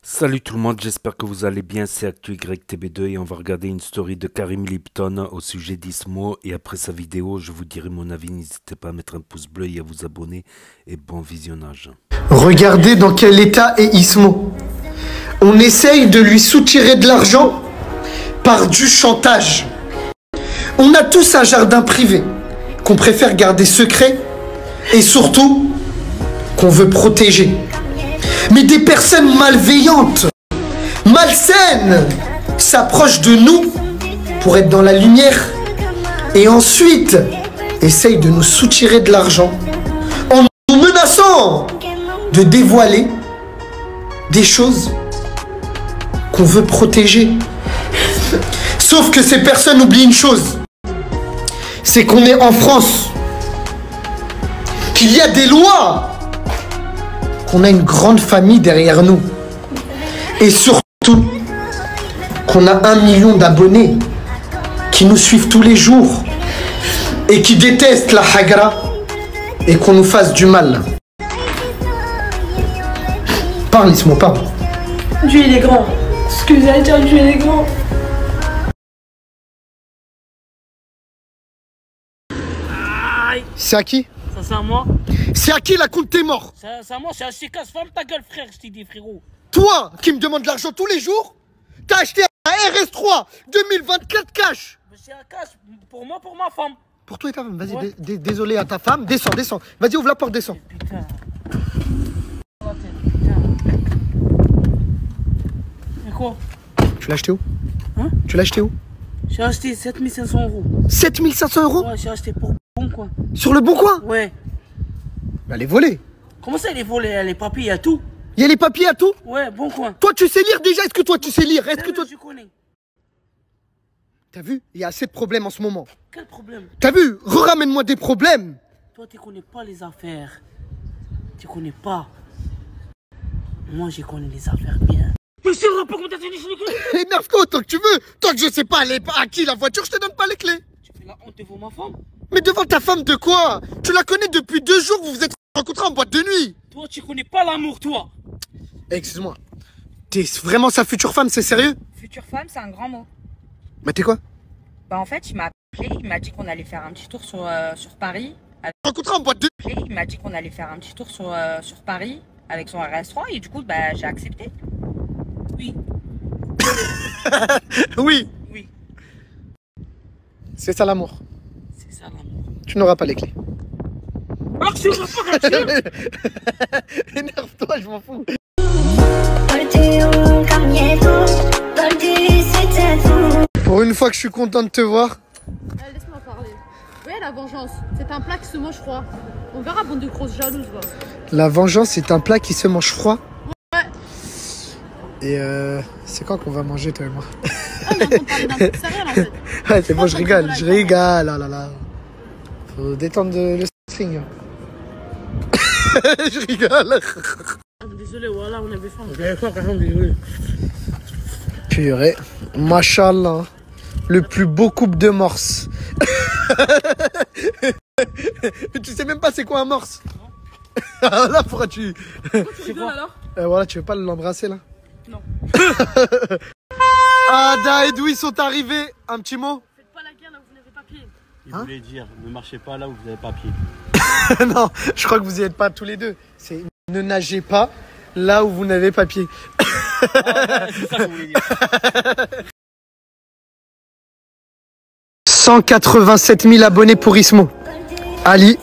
Salut tout le monde, j'espère que vous allez bien, c'est ActuYTB2 et on va regarder une story de Karim Lipton au sujet d'Ismo et après sa vidéo je vous dirai mon avis, n'hésitez pas à mettre un pouce bleu et à vous abonner et bon visionnage. Regardez dans quel état est Ismo. On essaye de lui soutirer de l'argent par du chantage. On a tous un jardin privé qu'on préfère garder secret et surtout qu'on veut protéger. Mais des personnes malveillantes, malsaines, s'approchent de nous pour être dans la lumière et ensuite essayent de nous soutirer de l'argent en nous menaçant de dévoiler des choses qu'on veut protéger. Sauf que ces personnes oublient une chose, c'est qu'on est en France, qu'il y a des lois, qu'on a une grande famille derrière nous et surtout qu'on a 1 million d'abonnés qui nous suivent tous les jours et qui détestent la hagra et qu'on nous fasse du mal. Parle, Ismo, parle. Dieu il est grand. Ce que vous allez dire, Dieu il est grand. C'est à qui? Ça c'est à moi. C'est à qui la compte t'es mort? C'est à moi, c'est acheté casse. Ferme ta gueule frère, je t'ai dit frérot. Toi qui me demandes de l'argent tous les jours, t'as acheté un RS3 2024 cash. Mais c'est un cash pour moi, pour ma femme. Pour toi et ta femme, vas-y, Ouais. désolé à ta femme, descends. Vas-y, ouvre la porte, descends. Putain. Mais quoi? Tu l'as acheté où? Hein? Tu l'as acheté où? J'ai acheté 7500 euros. 7500 euros? Ouais, j'ai acheté pour Bon Coin. Sur le Bon Coin? Ouais. Elle est volée. Comment ça, elle est volée? Les papiers, il y a tout. Il y a les papiers à tout? Ouais, Bon Coin. Toi, tu sais lire déjà? Est-ce que toi, tu sais lire? Est-ce que toi... Je connais. T'as vu? Il y a assez de problèmes en ce moment. Quel problème? T'as vu? Ramène-moi des problèmes. Toi, tu connais pas les affaires. Tu connais pas. Moi, je connais les affaires bien. Mais c'est vrai, comment t'as tenu sur les clés? Énerve-toi autant que tu veux. Tant que je sais pas à qui la voiture, je te donne pas les clés. Tu fais la honte devant ma femme? Mais devant ta femme de quoi? Tu la connais depuis 2 jours, vous vous êtes rencontrés en boîte de nuit. Toi, tu connais pas l'amour, toi. Excuse-moi. T'es vraiment sa future femme, c'est sérieux? Future femme, c'est un grand mot. Mais t'es quoi? Bah en fait, il m'a appelé, il m'a dit qu'on allait faire un petit tour sur Paris. Rencontrés en boîte de nuit. Il m'a dit qu'on allait faire un petit tour sur Paris avec son RS3 et du coup, bah j'ai accepté. Oui. Oui. Oui. C'est ça l'amour. C'est ça l'amour. Tu n'auras pas les clés. Alors que c'est pas grave. Énerve-toi, je m'en fous. Pour une fois que je suis content de te voir. Laisse-moi parler. Oui, la vengeance, c'est un plat qui se mange froid. On verra, bande de grosses jalouses. Va. La vengeance est un plat qui se mange froid. Ouais. Et c'est quand qu'on va manger toi et moi? Ah, mais on parle d'un truc sérieux en fait. Ouais, c'est bon, je rigole. Ah là là. Faut détendre le string. Je rigole. Désolé, voilà, on avait faim. On avait faim, par exemple, désolé. Purée. Machallah. Le plus beau couple de morse. Mais tu sais même pas c'est quoi un morse. Là, pourquoi tu... Pourquoi tu rigoles alors? Voilà, tu veux pas l'embrasser là? Non. Ada et Edoui sont arrivés. Un petit mot? Faites pas la guerre là où vous n'avez pas pied. Il voulait dire, ne marchez pas là où vous n'avez pas pied. Non, je crois que vous y êtes pas tous les deux. C'est ne nagez pas là où vous n'avez pas pied. C'est ça qu'on voulait dire. 187 000 abonnés pour Ismo. Ali,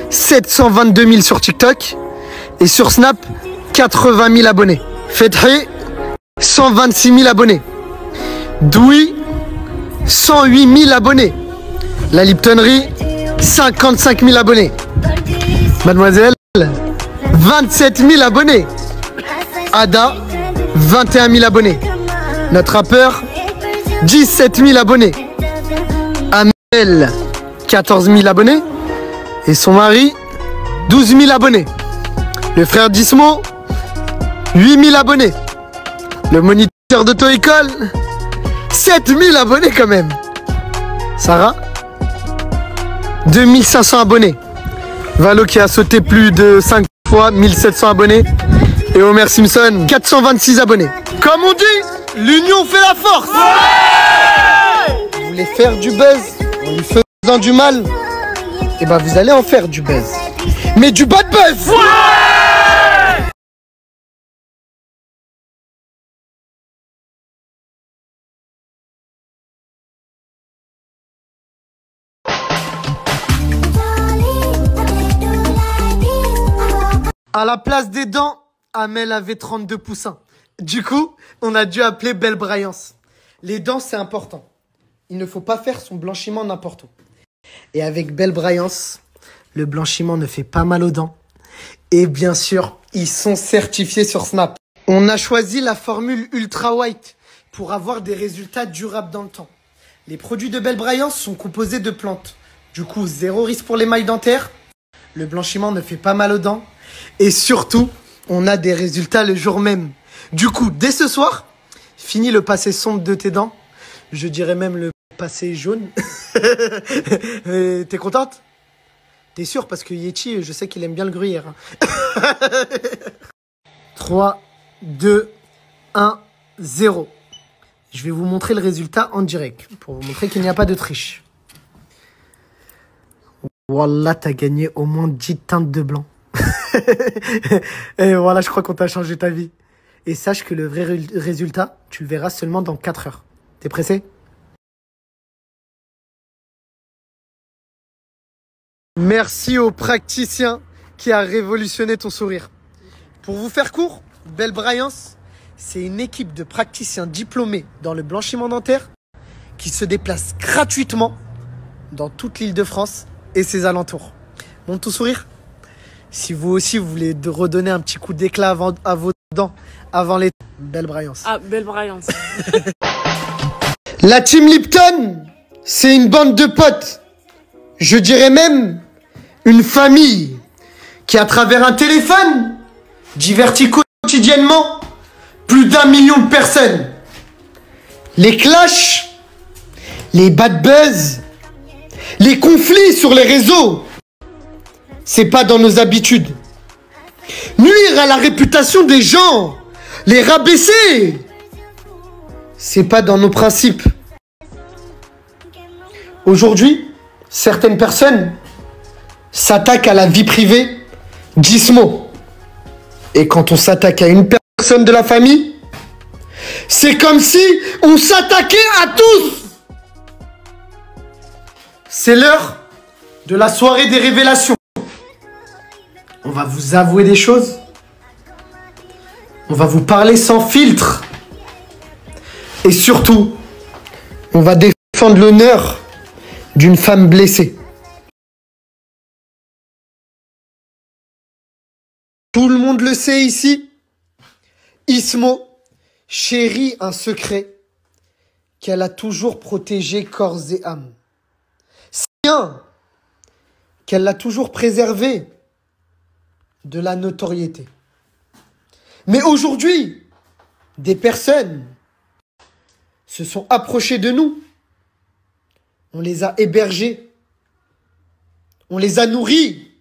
722 000 sur TikTok. Et sur Snap, 80 000 abonnés. Fethi, 126 000 abonnés. Doui, 108 000 abonnés. La Liptonnerie, 55 000 abonnés. Mademoiselle, 27 000 abonnés. Ada, 21 000 abonnés. Notre rappeur, 17 000 abonnés. Amel, 14 000 abonnés. Et son mari, 12 000 abonnés. Le frère d'Ismo, 8 000 abonnés. Le moniteur d'auto-école, 7 000 abonnés quand même. Sarah, 2500 abonnés. Valo qui a sauté plus de 5 fois, 1700 abonnés. Et Homer Simpson, 426 abonnés. Comme on dit, l'union fait la force. Vous voulez faire du buzz en lui faisant du mal? Et bah vous allez en faire du buzz. Mais du bad buzz. À la place des dents, Amel avait 32 poussins. Du coup, on a dû appeler Belle Braillance. Les dents, c'est important. Il ne faut pas faire son blanchiment n'importe où. Et avec Belle Braillance, le blanchiment ne fait pas mal aux dents. Et bien sûr, ils sont certifiés sur Snap. On a choisi la formule Ultra White pour avoir des résultats durables dans le temps. Les produits de Belle Braillance sont composés de plantes. Du coup, zéro risque pour les mailles dentaires. Le blanchiment ne fait pas mal aux dents. Et surtout, on a des résultats le jour même. Du coup, dès ce soir, fini le passé sombre de tes dents. Je dirais même le passé jaune. T'es contente? T'es sûr? Parce que Yeti, je sais qu'il aime bien le gruyère. 3, 2, 1, 0. Je vais vous montrer le résultat en direct. Pour vous montrer qu'il n'y a pas de triche. Wallah, t'as gagné au moins 10 teintes de blanc. Et voilà, je crois qu'on t'a changé ta vie. Et sache que le vrai résultat, tu le verras seulement dans 4 heures. T'es pressé? Merci au praticien qui a révolutionné ton sourire. Pour vous faire court, Belle Braillance, c'est une équipe de praticiens diplômés dans le blanchiment dentaire qui se déplace gratuitement dans toute l'Île-de-France et ses alentours. Montre ton sourire. Si vous aussi vous voulez redonner un petit coup d'éclat à vos dents avant les... Belle Braillance. Ah, Belle Braillance. La team Lipton, c'est une bande de potes. Je dirais même une famille qui, à travers un téléphone, divertit quotidiennement plus d'1 million de personnes. Les clashs, les bad buzz, les conflits sur les réseaux, c'est pas dans nos habitudes. Nuire à la réputation des gens, les rabaisser, c'est pas dans nos principes. Aujourd'hui, certaines personnes s'attaquent à la vie privée d'Ismo. Et quand on s'attaque à une personne de la famille, c'est comme si on s'attaquait à tous. C'est l'heure de la soirée des révélations. On va vous avouer des choses. On va vous parler sans filtre. Et surtout, on va défendre l'honneur d'une femme blessée. Tout le monde le sait ici. Ismo chérit un secret qu'elle a toujours protégé corps et âme. C'est bien qu'elle l'a toujours préservé de la notoriété. Mais aujourd'hui, des personnes se sont approchées de nous. On les a hébergés. On les a nourris.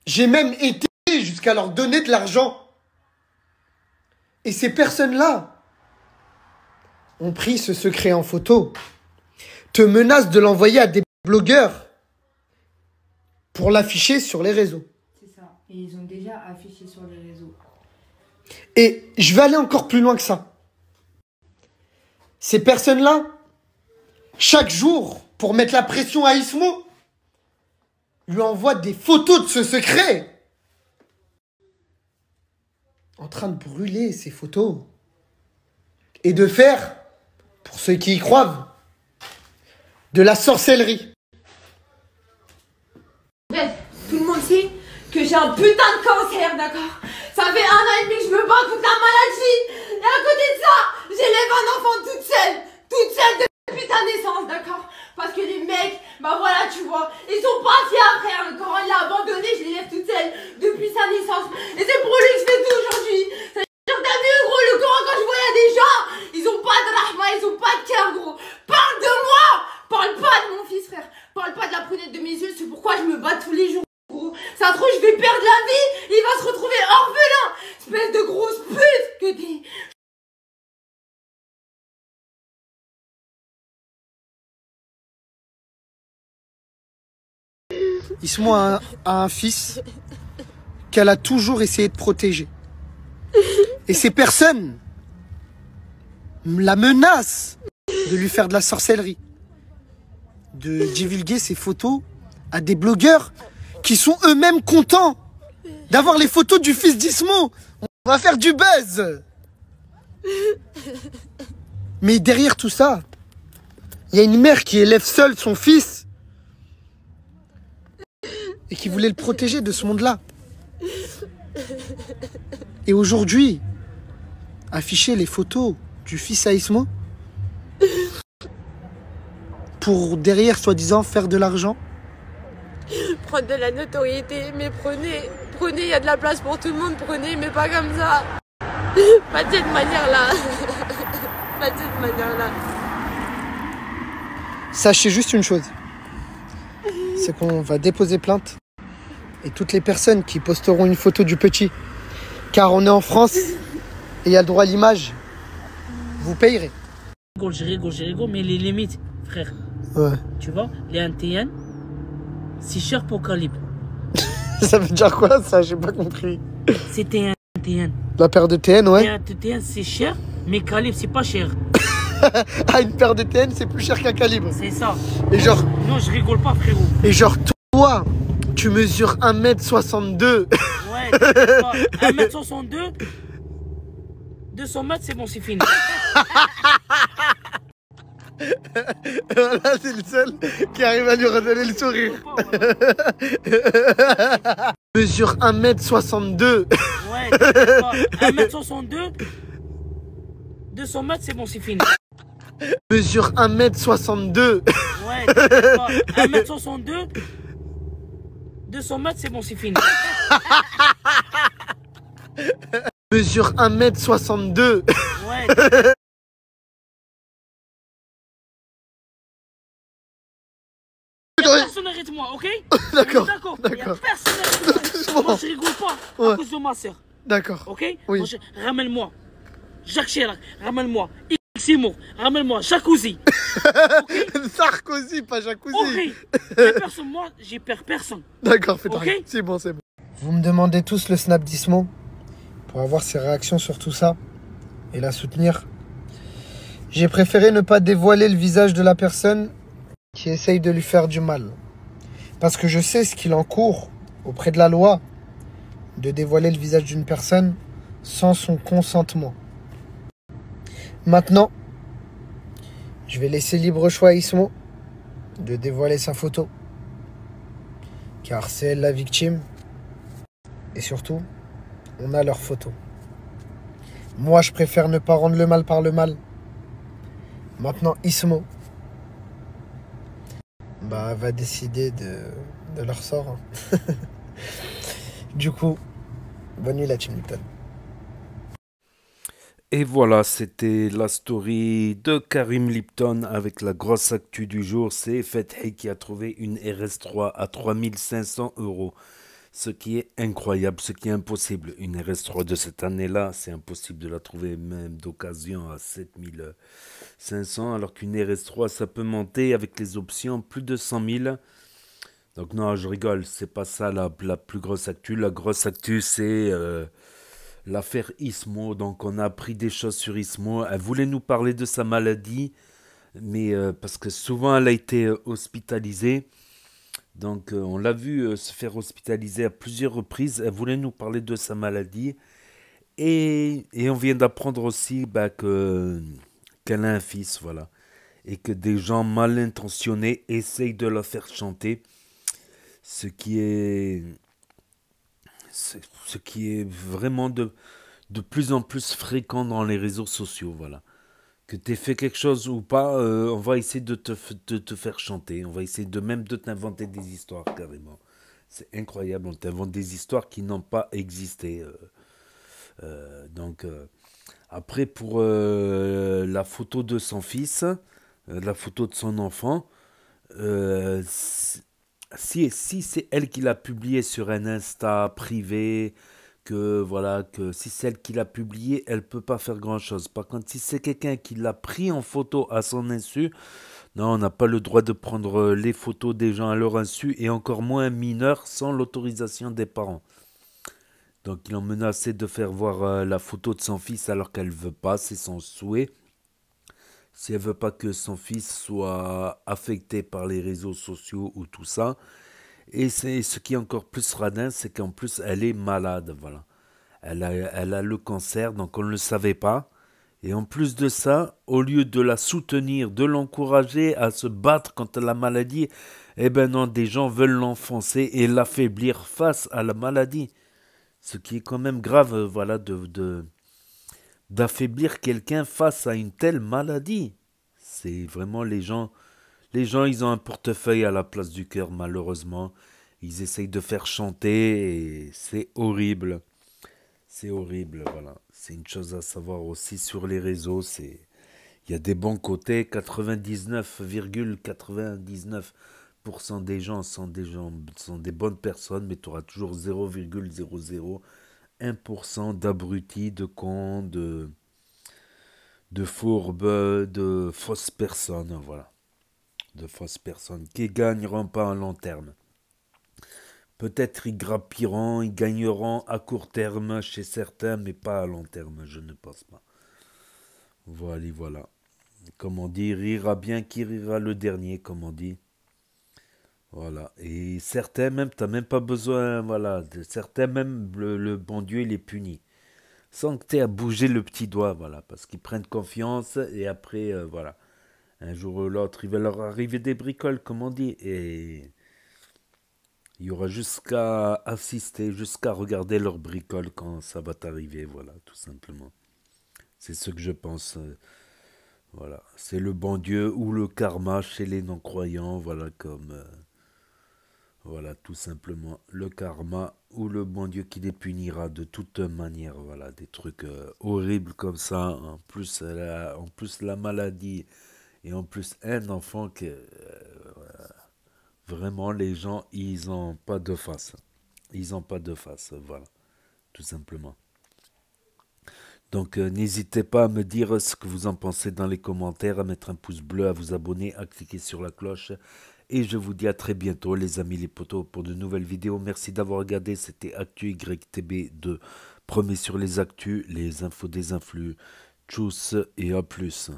J'ai même été jusqu'à leur donner de l'argent. Et ces personnes-là ont pris ce secret en photo, te menacent de l'envoyer à des blogueurs pour l'afficher sur les réseaux. C'est ça. Et ils ont déjà affiché sur les réseaux. Et je vais aller encore plus loin que ça. Ces personnes-là, chaque jour, pour mettre la pression à Ismo, lui envoient des photos de ce secret. En train de brûler ces photos. Et de faire, pour ceux qui y croient, de la sorcellerie. Bref, tout le monde sait que j'ai un putain de cancer, d'accord? Ça fait 1 an et demi que je me bats contre la maladie. Et à côté de ça, j'élève un enfant toute seule depuis sa naissance, d'accord? Parce que les mecs, bah voilà, tu vois, ils sont pas fiers, frère. Quand il l'a abandonné, je l'élève toute seule depuis sa naissance. Et c'est pour lui que je fais tout aujourd'hui. C'est-à-dire, t'as vu, gros, le Coran, quand je vois, il y a des gens, ils ont pas de rahma, ils ont pas de cœur, gros. Parle de moi! Parle pas de mon fils, frère. Parle pas de la prunette de mes yeux, c'est pourquoi je me bats tous les jours, gros. Ça se trouve, je vais perdre la vie, il va se retrouver orphelin. Ismo a un fils qu'elle a toujours essayé de protéger. Et ces personnes la menacent de lui faire de la sorcellerie, de divulguer ses photos à des blogueurs qui sont eux-mêmes contents d'avoir les photos du fils d'Ismo. On va faire du buzz. Mais derrière tout ça, il y a une mère qui élève seule son fils et qui voulait le protéger de ce monde-là. Et aujourd'hui, afficher les photos du fils à Ismo pour derrière, soi-disant, faire de l'argent. Prendre de la notoriété, mais prenez, il y a de la place pour tout le monde, prenez, mais pas comme ça. Pas de cette manière-là. Pas de cette manière-là. Sachez juste une chose, c'est qu'on va déposer plainte et toutes les personnes qui posteront une photo du petit, car on est en France et il y a le droit à l'image, vous payerez. Je rigole, mais les limites, frère. Ouais. Tu vois, les NTN, c'est cher pour Calibre. Ça veut dire quoi ça? J'ai pas compris. C'était un TN. La paire de TN, ouais. Et un TN, c'est cher, mais Calibre, c'est pas cher. Ah, une paire de TN, c'est plus cher qu'un calibre. C'est ça. Et genre... Non, je rigole pas, frérot. Et genre, toi, tu mesures 1m62. Ouais, t'inquiète pas. 1m62, 200 mètres, c'est bon, c'est fini. Voilà, c'est le seul qui arrive à lui redonner le sourire. Mesure 1m62. Ouais, t'inquiète pas. 1m62, 200 mètres, c'est bon, c'est fini. Mesure 1m62. Ouais, t'inquiète pas. 1m62, 200 mètres, c'est bon, c'est fini. Mesure 1m62. Ouais, t'inquiète pas. Personne n'arrête moi, ok? D'accord. Y'a personne n'arrête moi. Moi, je rigole pas à cause de ma soeur. D'accord. Ok? Oui. Ramène-moi Jacques Chirac, ramène-moi Ximo, ramène-moi Jacuzzi. Okay? Sarkozy, pas Jacuzzi. Ok. Personne, moi, j'ai peur personne. D'accord, faites Ok? rien. C'est bon, c'est bon. Vous me demandez tous le snap d'Ismo pour avoir ses réactions sur tout ça et la soutenir. J'ai préféré ne pas dévoiler le visage de la personne qui essaye de lui faire du mal. Parce que je sais ce qu'il encourt auprès de la loi de dévoiler le visage d'une personne sans son consentement. Maintenant, je vais laisser libre choix à Ismo de dévoiler sa photo. Car c'est elle la victime. Et surtout, on a leurs photos. Moi, je préfère ne pas rendre le mal par le mal. Maintenant, Ismo va décider de leur sort. Du coup, bonne nuit la Team Lipton. Et voilà, c'était la story de Karim Lipton avec la grosse actu du jour. C'est Fethi qui a trouvé une RS3 à 3500 €. Ce qui est incroyable, ce qui est impossible. Une RS3 de cette année-là, c'est impossible de la trouver même d'occasion à 7500, alors qu'une RS3, ça peut monter avec les options plus de 100 000. Donc non, je rigole, c'est pas ça la plus grosse actu. La grosse actu, c'est l'affaire Ismo. Donc on a appris des choses sur Ismo. Elle voulait nous parler de sa maladie, mais parce que souvent elle a été hospitalisée. Donc on l'a vu se faire hospitaliser à plusieurs reprises. Elle voulait nous parler de sa maladie. Et on vient d'apprendre aussi qu'elle a un fils, voilà. Et que des gens mal intentionnés essayent de la faire chanter. Ce qui est vraiment de plus en plus fréquent dans les réseaux sociaux, voilà. Que tu aies fait quelque chose ou pas, on va essayer de te faire chanter. On va essayer même de t'inventer des histoires, carrément. C'est incroyable, on t'invente des histoires qui n'ont pas existé. Après, pour la photo de son fils, la photo de son enfant, si c'est elle qui l'a publié sur un Insta privé, que voilà, que si c'est elle qui l'a publié, elle peut pas faire grand chose. Par contre, si c'est quelqu'un qui l'a pris en photo à son insu, non, on n'a pas le droit de prendre les photos des gens à leur insu, et encore moins un mineur sans l'autorisation des parents. Donc ils l'ont menacé de faire voir la photo de son fils alors qu'elle veut pas, c'est son souhait. Si elle veut pas que son fils soit affecté par les réseaux sociaux ou tout ça. Et c'est ce qui est encore plus radin, c'est qu'en plus elle est malade, voilà. Elle a le cancer, donc on ne le savait pas. Et en plus de ça, au lieu de la soutenir, de l'encourager à se battre contre la maladie, eh ben non, des gens veulent l'enfoncer et l'affaiblir face à la maladie. Ce qui est quand même grave, voilà, d'affaiblir quelqu'un face à une telle maladie. C'est vraiment les gens, ils ont un portefeuille à la place du cœur, malheureusement. Ils essayent de faire chanter et c'est horrible. C'est horrible, voilà. C'est une chose à savoir aussi sur les réseaux. Il y a des bons côtés. 99,99% des gens sont des bonnes personnes, mais tu auras toujours 0,001% d'abrutis, de cons, de fourbes, de fausses personnes, voilà. De fausses personnes qui gagneront pas à long terme. Peut-être ils grappiront, ils gagneront à court terme chez certains, mais pas à long terme, je ne pense pas. Voilà. Comme on dit, rira bien qui rira le dernier, comme on dit. Voilà. Et certains même, t'as même pas besoin, voilà. Certains même, le bon Dieu, il les punit. Sans que tu aies à bouger le petit doigt, voilà. Parce qu'ils prennent confiance et après, voilà. Un jour ou l'autre, il va leur arriver des bricoles, comme on dit. Et il y aura jusqu'à assister, jusqu'à regarder leurs bricoles quand ça va t'arriver, voilà, tout simplement. C'est ce que je pense. Voilà. C'est le bon Dieu ou le karma chez les non-croyants, voilà, comme... voilà, tout simplement. Le karma ou le bon Dieu qui les punira de toute manière, voilà. Des trucs horribles comme ça. En plus la maladie. Et en plus, un enfant que... vraiment, les gens, ils n'ont pas de face. Ils n'ont pas de face, voilà. Tout simplement. Donc, n'hésitez pas à me dire ce que vous en pensez dans les commentaires, à mettre un pouce bleu, à vous abonner, à cliquer sur la cloche. Et je vous dis à très bientôt, les amis, les potos, pour de nouvelles vidéos. Merci d'avoir regardé. C'était Actu YTB2. Premier sur les actus, les infos des influx. Tchuss et à plus.